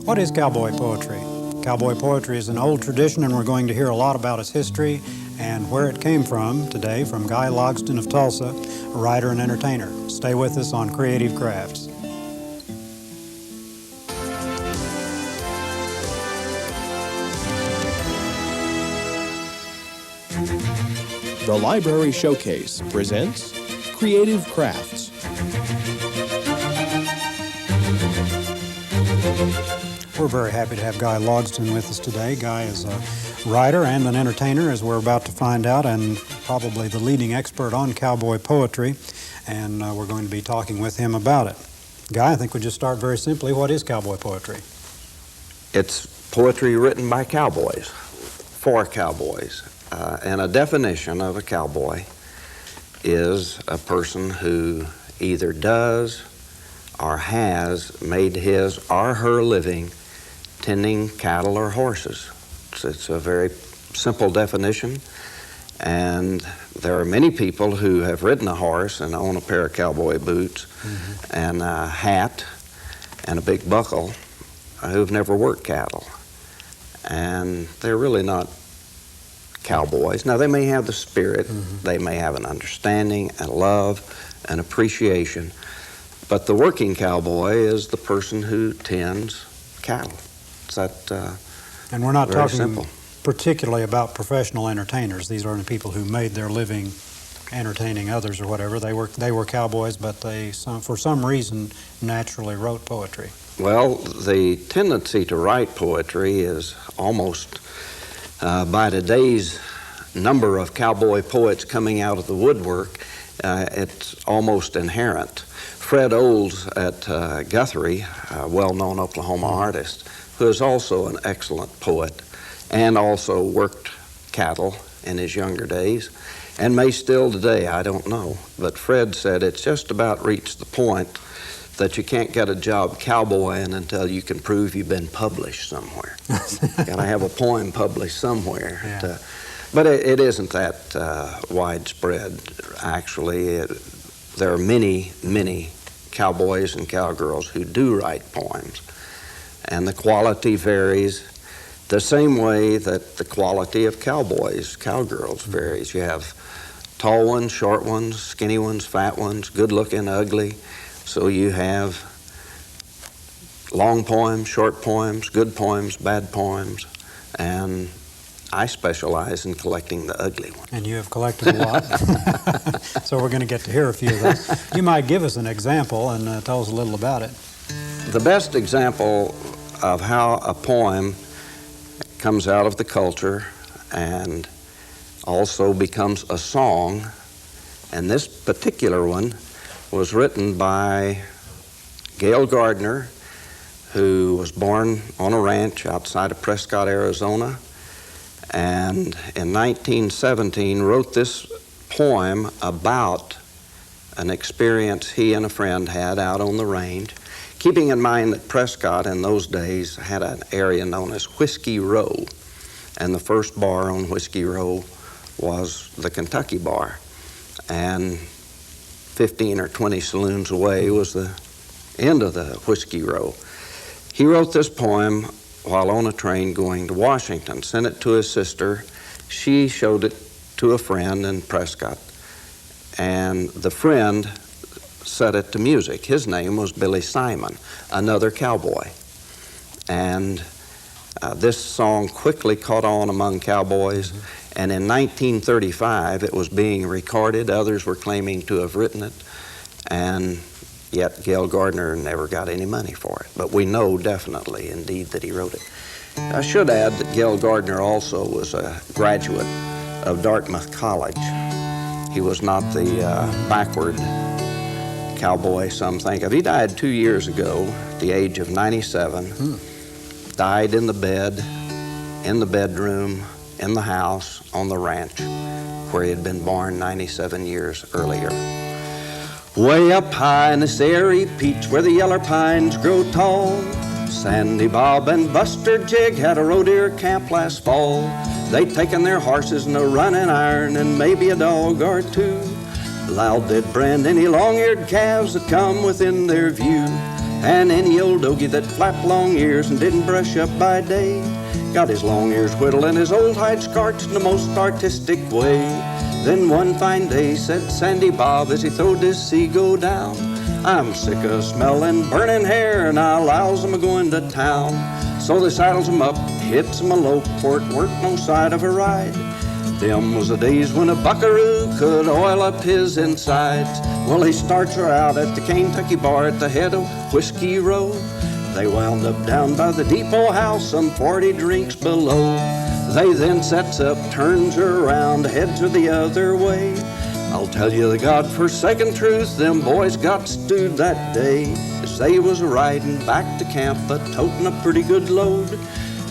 What is cowboy poetry? Cowboy poetry is an old tradition, and we're going to hear a lot about its history and where it came from today from Guy Logsdon of Tulsa, a writer and entertainer. Stay with us on Creative Crafts. The Library Showcase presents Creative Crafts. We're very happy to have Guy Logsdon with us today. Guy is a writer and an entertainer, as we're about to find out, and probably the leading expert on cowboy poetry, and we're going to be talking with him about it. Guy, I think we'll just start very simply. What is cowboy poetry? It's poetry written by cowboys, for cowboys. And a definition of a cowboy is a person who either does or has made his or her living tending cattle or horses. It's a very simple definition, and there are many people who have ridden a horse and own a pair of cowboy boots and a hat and a big buckle who've never worked cattle, and they're really not cowboys. Now, they may have the spirit, they may have an understanding and love and appreciation, but the working cowboy is the person who tends cattle. It's that and we're not talking simple. Particularly about professional entertainers. These aren't people who made their living entertaining others or whatever. They were cowboys, but they for some reason naturally wrote poetry. Well, the tendency to write poetry is almost by today's number of cowboy poets coming out of the woodwork, it's almost inherent. Fred Olds at Guthrie, a well-known Oklahoma artist, who is also an excellent poet and also worked cattle in his younger days and may still today, I don't know. But Fred said it's just about reached the point that you can't get a job cowboying until you can prove you've been published somewhere. Gotta have a poem published somewhere. Yeah. But it isn't that widespread, actually. There are many, many cowboys and cowgirls who do write poems, and the quality varies the same way that the quality of cowboys, cowgirls varies. You have tall ones, short ones, skinny ones, fat ones, good-looking, ugly. So you have long poems, short poems, good poems, bad poems, and I specialize in collecting the ugly ones. And you have collected a lot. So we're going to get to hear a few of those. You might give us an example and tell us a little about it. The best example of how a poem comes out of the culture and also becomes a song, and this particular one was written by Gail Gardner, who was born on a ranch outside of Prescott, Arizona, and in 1917 wrote this poem about an experience he and a friend had out on the range, keeping in mind that Prescott in those days had an area known as Whiskey Row, and the first bar on Whiskey Row was the Kentucky Bar, and 15 or 20 saloons away was the end of the Whiskey Row. He wrote this poem while on a train going to Washington, sent it to his sister. She showed it to a friend in Prescott, and the friend set it to music. His name was Billy Simon, another cowboy. And this song quickly caught on among cowboys, and in 1935 it was being recorded. Others were claiming to have written it, and yet Gail Gardner never got any money for it. But we know definitely, indeed, that he wrote it. I should add that Gail Gardner also was a graduate of Dartmouth College. He was not the backward cowboy some think of. He died 2 years ago at the age of 97. Died in the bed, in the bedroom, in the house, on the ranch, where he had been born 97 years earlier. Way up high in this airy peach where the yeller pines grow tall, Sandy Bob and Buster Jig had a roe deer camp last fall. They'd taken their horses and a running iron and maybe a dog or two. Loud they'd brand any long-eared calves that come within their view. And any old doggy that flapped long ears and didn't brush up by day got his long ears whittled and his old hide scorched in the most artistic way. Then one fine day said Sandy Bob as he throwed his sea-go down, I'm sick of smelling burning hair and I allows him a-going to town. So they saddles him up, hits him a lope, for it weren't no side of a ride. Them was the days when a buckaroo could oil up his insides. Well, he starts her out at the Kentucky bar at the head of Whiskey Row. They wound up down by the depot house, some 40 drinks below. They then sets up, turns her around, heads her the other way. I'll tell you the God-forsaken truth, them boys got stewed that day as they was riding back to camp, a-toting a pretty good load.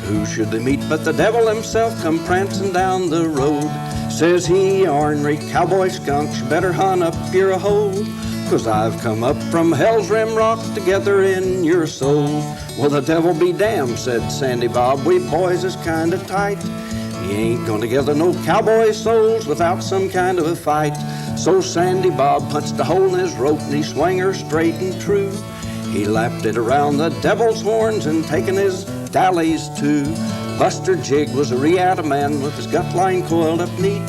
Who should they meet but the devil himself come prancing down the road? Says he, ornery cowboy skunks, you better hunt up your hole, 'cause I've come up from Hell's Rim Rock to gather in your soul. Well, the devil be damned, said Sandy Bob, we boys is kind of tight. You ain't gonna gather no cowboy souls without some kind of a fight. So Sandy Bob punched a hole in his rope and he swung her straight and true. He lapped it around the devil's horns and taken his dallies too. Buster Jig was a reata man with his gut line coiled up neat.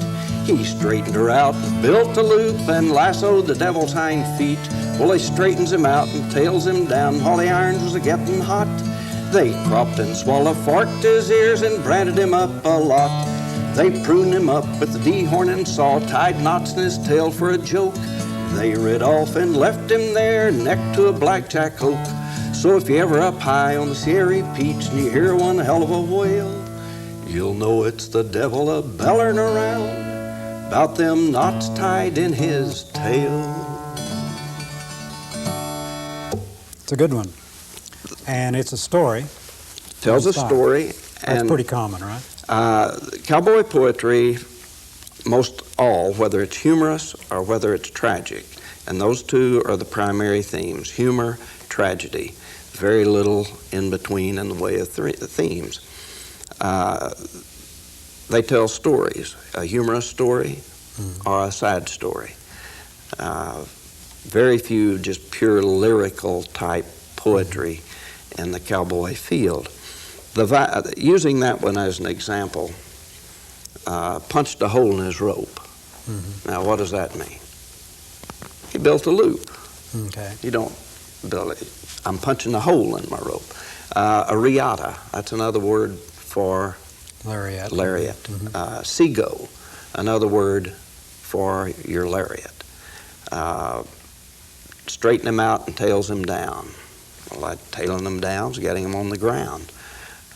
He straightened her out, built a loop, and lassoed the devil's hind feet. Well, he straightens him out and tails him down while the irons was a-getting hot. They cropped and swallow-forked his ears and branded him up a lot. They pruned him up with the dehorning saw, tied knots in his tail for a joke. They rid off and left him there, neck to a blackjack oak. So if you're ever up high on the Sierra Peaks and you hear one hell of a wail, you'll know it's the devil a-bellerin' around about them knots tied in his tail. It's a good one. And it's a story. Tells a story. That's pretty common, right? Cowboy poetry, most all, whether it's humorous or whether it's tragic, and those two are the primary themes, humor, tragedy. Very little in between in the way of themes. They tell stories, a humorous story or a sad story. Very few just pure lyrical type poetry in the cowboy field. Using that one as an example, punched a hole in his rope. Now, what does that mean? He built a loop. Okay. You don't build it. I'm punching a hole in my rope. A riata, that's another word for Lariat. Seago, another word for your lariat. Straighten him out and tails him down. Well, like tailing them down is getting them on the ground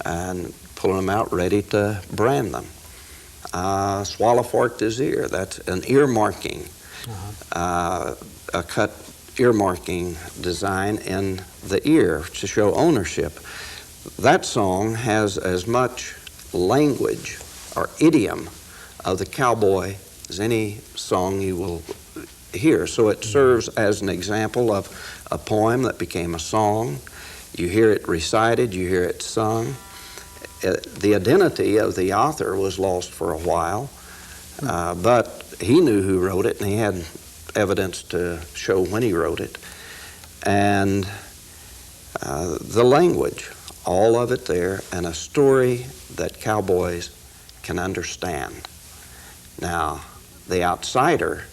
and pulling them out ready to brand them. Swallow forked his ear, that's an ear marking, a cut ear marking design in the ear to show ownership. That song has as much language or idiom of the cowboy as any song you will hear. So it serves as an example of a poem that became a song. You hear it recited, you hear it sung. The identity of the author was lost for a while, but he knew who wrote it and he had evidence to show when he wrote it. And the language, all of it there, and a story that cowboys can understand. Now, the outsider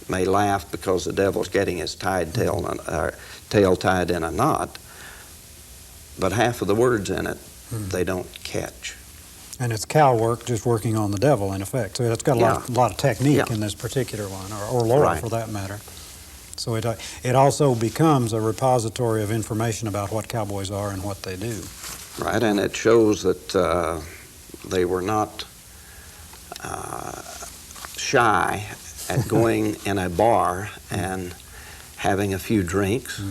may laugh because the devil's getting his tail tied in a knot, but half of the words in it they don't catch. And it's cow work, just working on the devil, in effect. So it's got a lot of technique in this particular one, or lore for that matter. So it also becomes a repository of information about what cowboys are and what they do. Right, and it shows that they were not shy at going in a bar and having a few drinks,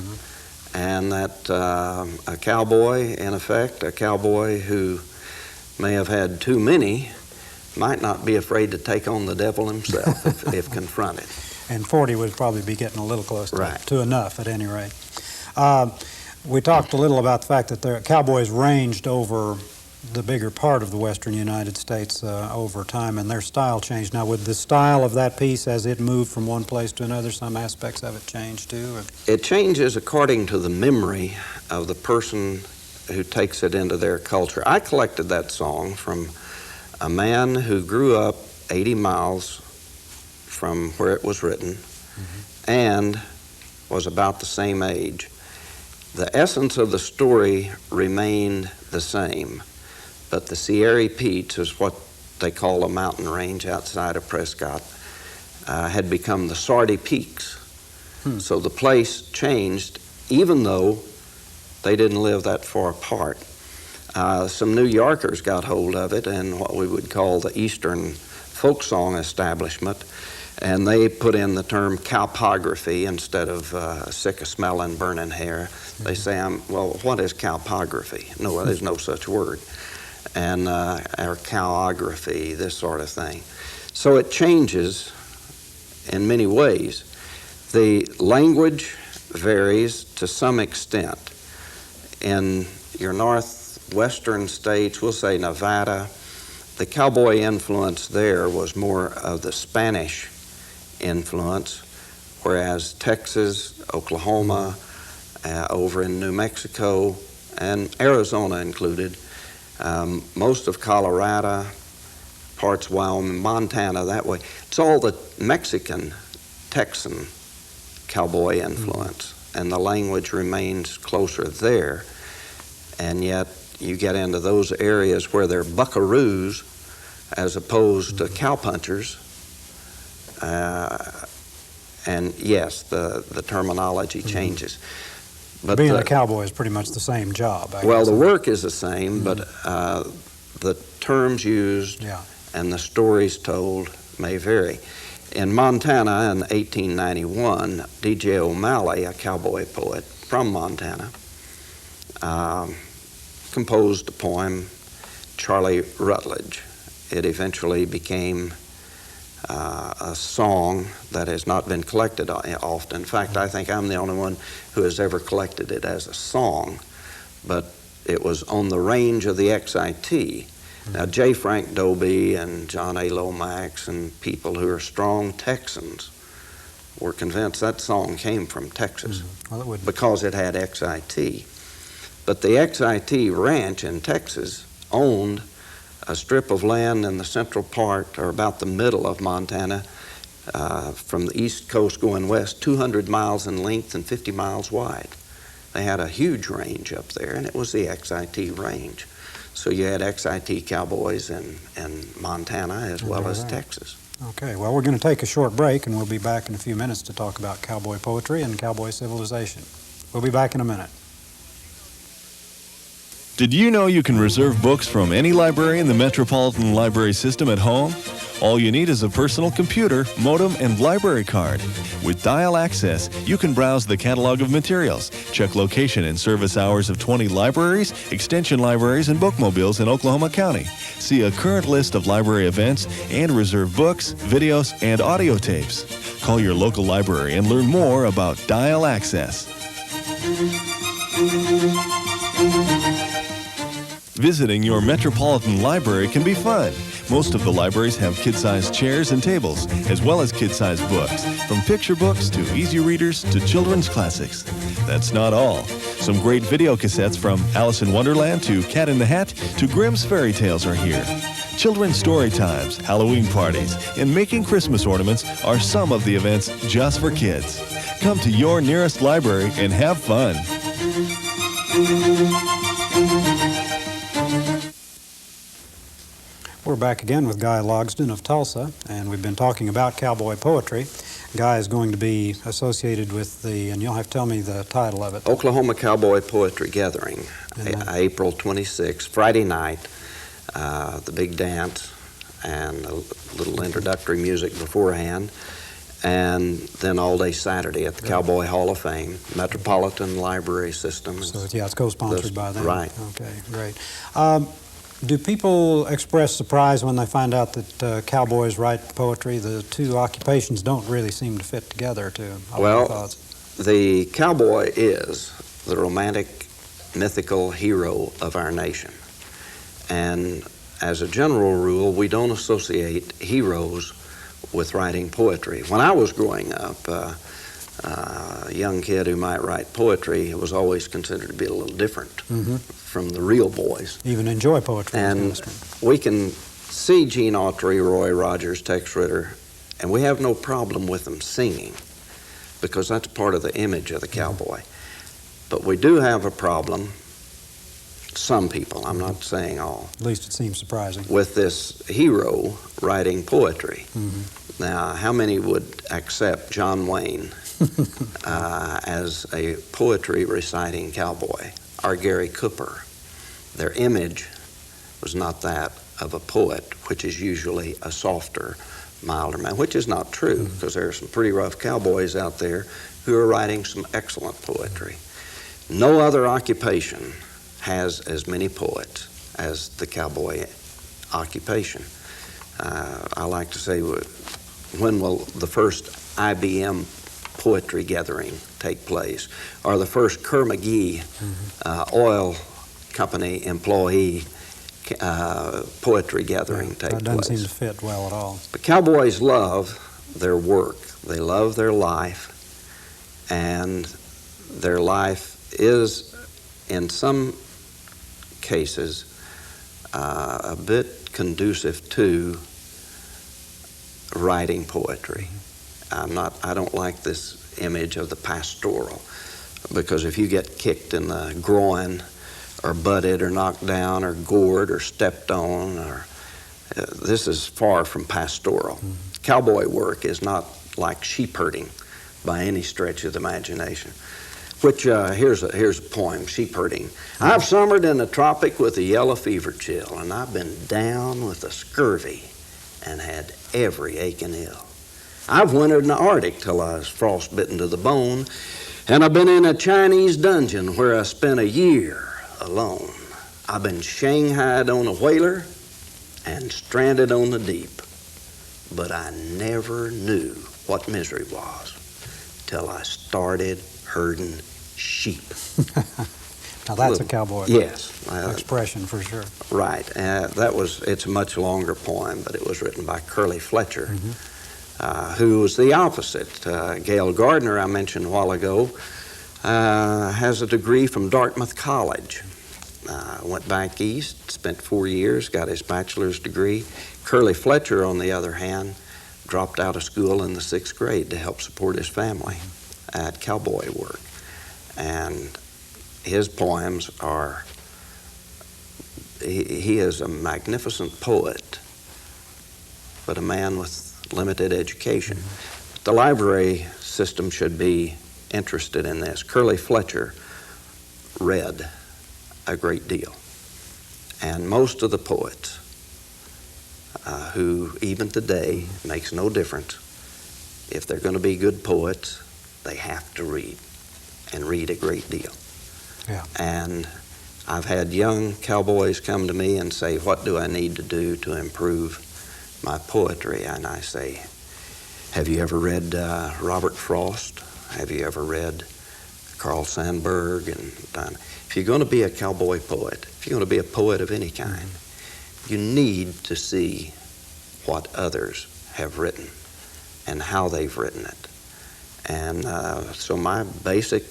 and that a cowboy, in effect, a cowboy who may have had too many, might not be afraid to take on the devil himself if confronted. And 40 would probably be getting a little close to enough, at any rate. We talked a little about the fact that the cowboys ranged over the bigger part of the western United States over time, and their style changed. Now, with the style of that piece, as it moved from one place to another, some aspects of it changed too? Or? It changes according to the memory of the person who takes it into their culture. I collected that song from a man who grew up 80 miles from where it was written and was about the same age. The essence of the story remained the same, but the Sierra Peaks is what they call a mountain range outside of Prescott, had become the Sardis Peaks. So the place changed, even though they didn't live that far apart. Some New Yorkers got hold of it in what we would call the Eastern folk song establishment, and they put in the term cowpography instead of sick of smelling burning hair. They say, well, what is cowpography? No, there's no such word. And or cowography, this sort of thing. So it changes in many ways. The language varies to some extent. In your northwestern states, we'll say Nevada, the cowboy influence there was more of the Spanish influence, whereas Texas, Oklahoma, over in New Mexico, and Arizona included, most of Colorado, parts of Wyoming, Montana, that way. It's all the Mexican, Texan cowboy influence, and the language remains closer there. And yet you get into those areas where they're buckaroos as opposed to cowpunchers. And yes, the terminology changes. But being a cowboy is pretty much the same job. Well, the work is the same, but the terms used and the stories told may vary. In Montana in 1891, D.J. O'Malley, a cowboy poet from Montana, composed a poem, Charlie Rutledge. It eventually became a song that has not been collected often. In fact, I think I'm the only one who has ever collected it as a song, but it was on the range of the XIT. Now, J. Frank Dobie and John A. Lomax and people who are strong Texans were convinced that song came from Texas because it had XIT. But the XIT ranch in Texas owned a strip of land in the central part, or about the middle of Montana, from the east coast going west, 200 miles in length and 50 miles wide. They had a huge range up there, and it was the XIT range. So you had XIT cowboys in Montana as well as Texas. Okay, well, we're going to take a short break, and we'll be back in a few minutes to talk about cowboy poetry and cowboy civilization. We'll be back in a minute. Did you know you can reserve books from any library in the Metropolitan Library System at home? All you need is a personal computer, modem, and library card. With Dial Access, you can browse the catalog of materials, check location and service hours of 20 libraries, extension libraries, and bookmobiles in Oklahoma County. See a current list of library events and reserve books, videos, and audio tapes. Call your local library and learn more about Dial Access. Visiting your Metropolitan Library can be fun. Most of the libraries have kid-sized chairs and tables, as well as kid-sized books, from picture books to easy readers to children's classics. That's not all. Some great video cassettes from Alice in Wonderland to Cat in the Hat to Grimm's Fairy Tales are here. Children's story times, Halloween parties, and making Christmas ornaments are some of the events just for kids. Come to your nearest library and have fun. We're back again with Guy Logsdon of Tulsa, and we've been talking about cowboy poetry. Guy is going to be associated with and you'll have to tell me the title of it. Oklahoma Cowboy Poetry Gathering, April 26th, Friday night, the big dance and a little introductory music beforehand, and then all day Saturday at the Cowboy Hall of Fame, Metropolitan Library System. So, it's co-sponsored by them. Right. Okay, great. Do people express surprise when they find out that cowboys write poetry? The two occupations don't really seem to fit together, the cowboy is the romantic, mythical hero of our nation. And as a general rule, we don't associate heroes with writing poetry. When I was growing up, a young kid who might write poetry was always considered to be a little different from the real boys. Even enjoy poetry. And we can see Gene Autry, Roy Rogers, Tex Ritter, and we have no problem with them singing, because that's part of the image of the cowboy. But we do have a problem, some people, I'm not saying all, At least it seems surprising. with this hero writing poetry. Now, how many would accept John Wayne as a poetry reciting cowboy, or Gary Cooper? Their image was not that of a poet, which is usually a softer, milder man, which is not true, because there are some pretty rough cowboys out there who are writing some excellent poetry. No other occupation has as many poets as the cowboy occupation. I like to say, when will the first IBM poetry gathering take place, or the first Kerr McGee oil company employee poetry gathering take That doesn't seem place? to fit well at all. But cowboys love their work. They love their life, and their life is, in some cases, a bit conducive to writing poetry. I don't like this image of the pastoral, because if you get kicked in the groin or butted or knocked down or gored or stepped on, or this is far from pastoral. Cowboy work is not like sheep herding by any stretch of the imagination. Which, here's a poem, Sheep Herding. I've summered in the tropic with a yellow fever chill, and I've been down with the scurvy and had every aching ill. I've wintered in the Arctic till I was frostbitten to the bone, and I've been in a Chinese dungeon where I spent a year alone. I've been shanghaied on a whaler and stranded on the deep, but I never knew what misery was till I started herding sheep. Now that's a cowboy expression for sure. Right. It's a much longer poem, but it was written by Curly Fletcher, who was the opposite. Gail Gardner, I mentioned a while ago, has a degree from Dartmouth College. Went back east, spent 4 years, got his bachelor's degree. Curly Fletcher, on the other hand, dropped out of school in the 6th grade to help support his family at cowboy work. And his poems are, he is a magnificent poet, but a man with limited education. The library system should be interested in this. Curly Fletcher read a great deal. And most of the poets who, even today, makes no difference, if they're going to be good poets, they have to read, and read a great deal. Yeah. And I've had young cowboys come to me and say, what do I need to do to improve my poetry? And I say, have you ever read Robert Frost? Have you ever read Carl Sandburg? And if you're going to be a cowboy poet, if you're going to be a poet of any kind, you need to see what others have written and how they've written it. And so my basic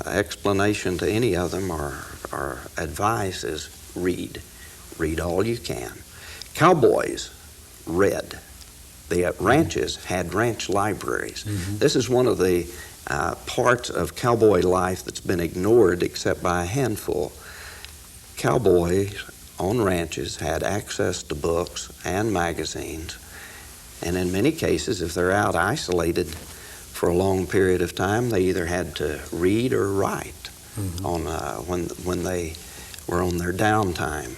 explanation to any of them or advice is read. Read all you can. Cowboys read. The ranches had ranch libraries. This is one of the parts of cowboy life that's been ignored except by a handful. Cowboys on ranches had access to books and magazines, and in many cases, if they're out isolated for a long period of time, they either had to read or write on when they were on their downtime.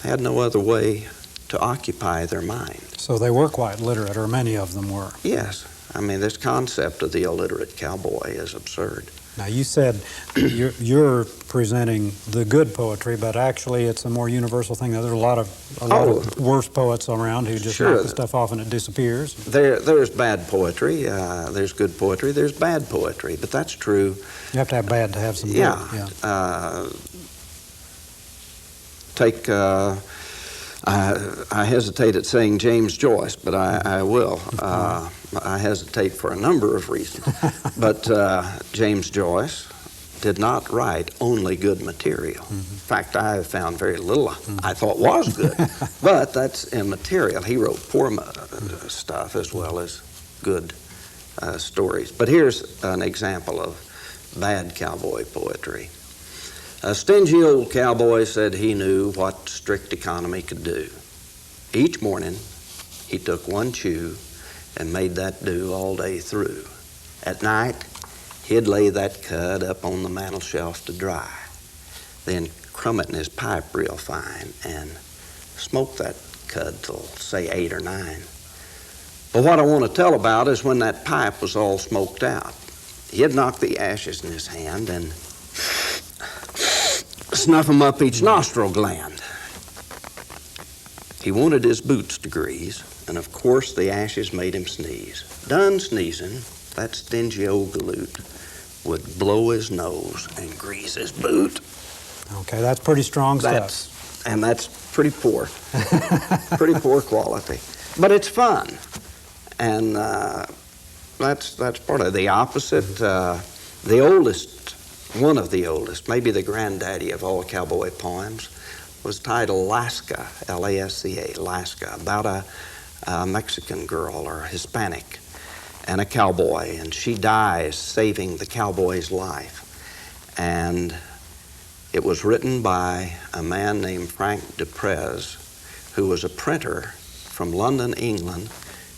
They had no other way to occupy their mind. So they were quite literate, or many of them were. Yes. I mean, this concept of the illiterate cowboy is absurd. Now, you said you're presenting the good poetry, but actually it's a more universal thing. There's a lot of worse poets around who just knock the stuff off and it disappears. There's bad poetry, there's good poetry, there's bad poetry, but that's true. You have to have bad to have some good. Yeah. take, I hesitate at saying James Joyce, but I will. I hesitate for a number of reasons. But James Joyce did not write only good material. In fact, I have found very little I thought was good, but that's immaterial. He wrote poor stuff as well as good stories. But here's an example of bad cowboy poetry. A stingy old cowboy said he knew what strict economy could do. Each morning, he took one chew and made that do all day through. At night, he'd lay that cud up on the mantel shelf to dry, then crumb it in his pipe real fine and smoke that cud till, say, 8 or 9. But what I want to tell about is when that pipe was all smoked out. He'd knock the ashes in his hand and snuff 'em up each nostril gland. He wanted his boots to grease, and of course the ashes made him sneeze. Done sneezing, that stingy old galoot would blow his nose and grease his boot. Okay, that's pretty strong stuff. And that's pretty poor. Pretty poor quality. But it's fun. And that's part of the opposite. The oldest, one of the oldest, maybe the granddaddy of all cowboy poems, was titled Lasca, L-A-S-C-A, Lasca, about a Mexican girl or Hispanic and a cowboy, and she dies saving the cowboy's life. And it was written by a man named Frank Duprez, who was a printer from London, England,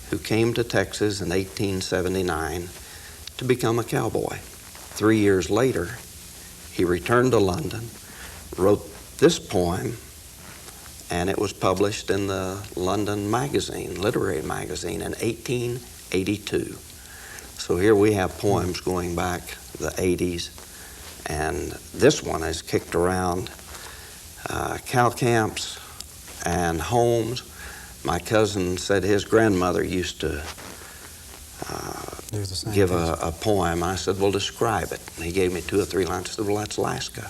who came to Texas in 1879 to become a cowboy. 3 years later, he returned to London, wrote this poem, and it was published in the London magazine, literary magazine, in 1882. So here we have poems going back the 80s, and this one is kicked around cow camps and homes. My cousin said his grandmother used to give a poem. I said, well, describe it. And he gave me 2 or 3 lines. I said, well, that's Lasca.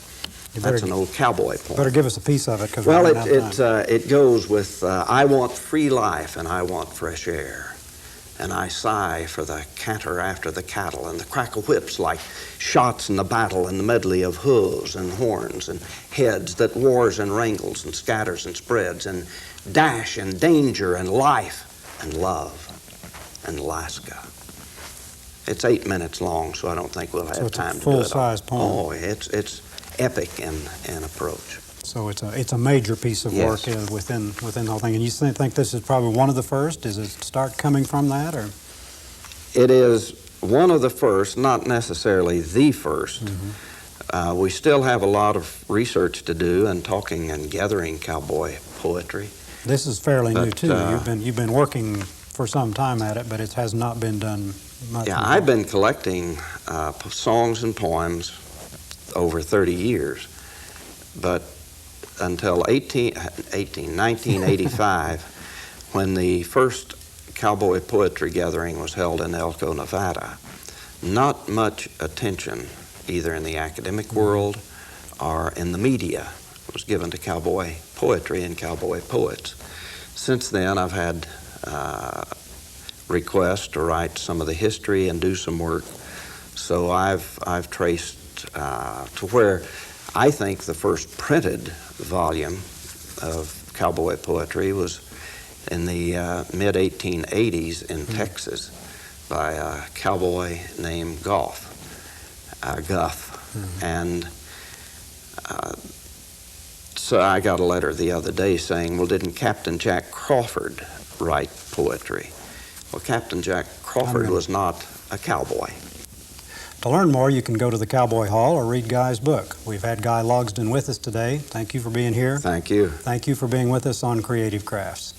That's an old cowboy poem. Better give us a piece of it. Well, it goes with, I want free life and I want fresh air. And I sigh for the canter after the cattle and the crack of whips like shots in the battle and the medley of hooves and horns and heads that wars and wrangles and scatters and spreads and dash and danger and life and love and Lasca. It's 8 minutes long, so I don't think we'll have time to do it all. It's a full-size poem. Oh, it's epic in approach. So it's a major piece of work within the whole thing. And you think this is probably one of the first? Does it start coming from that, or? It is one of the first, not necessarily the first. We still have a lot of research to do and talking and gathering cowboy poetry. This is fairly new too. You've been working for some time at it, but it has not been done much. Yeah, I've been collecting songs and poems over 30 years, but until 1985, when the first cowboy poetry gathering was held in Elko, Nevada, not much attention, either in the academic world or in the media, was given to cowboy poetry and cowboy poets. Since then, I've had requests to write some of the history and do some work. So I've traced to where I think the first printed volume of cowboy poetry was in the mid-1880s in Texas by a cowboy named Guff. And so I got a letter the other day saying, well, didn't Captain Jack Crawford write poetry? Well, Captain Jack Crawford was not a cowboy. To learn more, you can go to the Cowboy Hall or read Guy's book. We've had Guy Logsdon with us today. Thank you for being here. Thank you. Thank you for being with us on Creative Crafts.